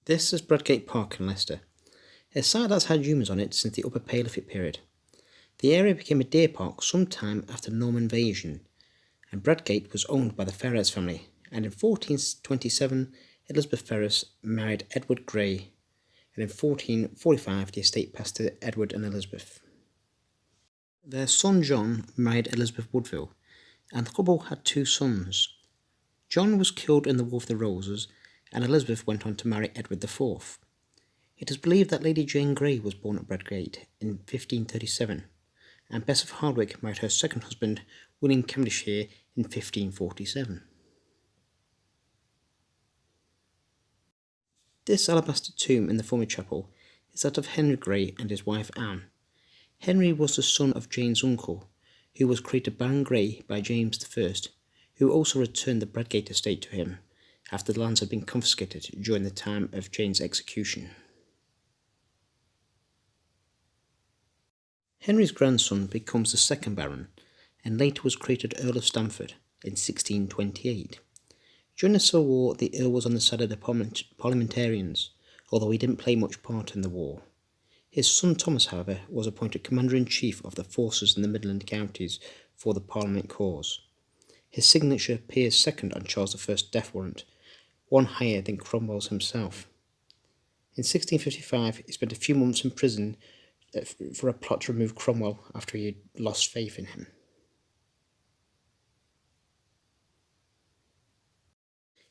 This is Bradgate Park in Leicester, a site that's had humans on it since the Upper Paleolithic period. The area became a deer park sometime after the Norman invasion, and Bradgate was owned by the Ferrers family, and in 1427 Elizabeth Ferrers married Edward Grey, and in 1445 the estate passed to Edward and Elizabeth. Their son John married Elizabeth Woodville, and the couple had two sons. John was killed in the War of the Roses, and Elizabeth went on to marry Edward IV. It is believed that Lady Jane Grey was born at Bradgate in 1537, and Bess of Hardwick married her second husband, William Cavendishire, in 1547. This alabaster tomb in the former chapel is that of Henry Grey and his wife Anne. Henry was the son of Jane's uncle, who was created Baron Grey by James I, who also returned the Bradgate estate to him after the lands had been confiscated during the time of Jane's execution. Henry's grandson becomes the second Baron, and later was created Earl of Stamford in 1628. During the Civil War, the Earl was on the side of the parliamentarians, although he didn't play much part in the war. His son Thomas, however, was appointed Commander-in-Chief of the forces in the Midland counties for the Parliament cause. His signature appears second on Charles I's death warrant, one higher than Cromwell's himself. In 1655, he spent a few months in prison for a plot to remove Cromwell after he had lost faith in him.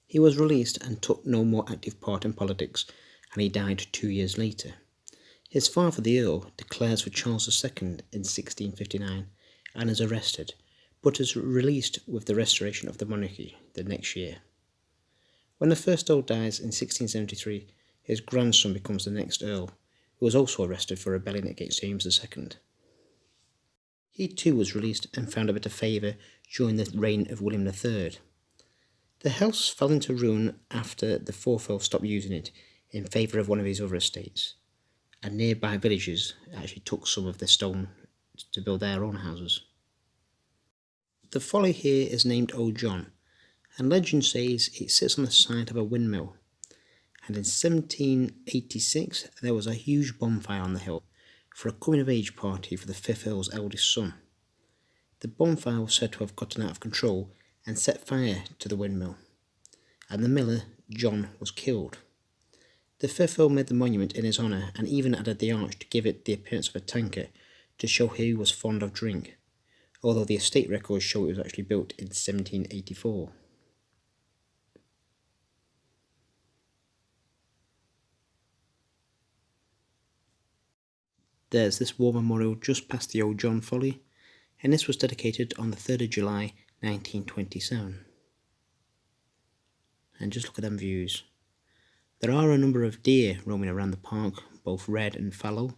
He was released and took no more active part in politics, and he died 2 years later. His father, the Earl, declares for Charles II in 1659 and is arrested, but is released with the restoration of the monarchy the next year. When the first Earl dies in 1673, his grandson becomes the next Earl, who was also arrested for rebelling against James II. He too was released and found a bit of favour during the reign of William III. The house fell into ruin after the fourth Earl stopped using it in favour of one of his other estates, and nearby villages actually took some of the stone to build their own houses. The folly here is named Old John, and legend says it sits on the site of a windmill, and in 1786 there was a huge bonfire on the hill for a coming-of-age party for the fifth Earl's eldest son. The bonfire was said to have gotten out of control and set fire to the windmill, and the miller, John, was killed. The fifth Earl made the monument in his honour and even added the arch to give it the appearance of a tanker to show he was fond of drink, although the estate records show it was actually built in 1784. There's this war memorial just past the Old John Folly, and this was dedicated on the 3rd of July 1927. And just look at them views. There are a number of deer roaming around the park, both red and fallow,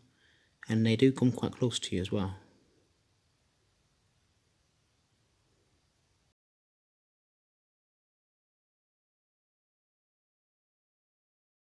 and they do come quite close to you as well.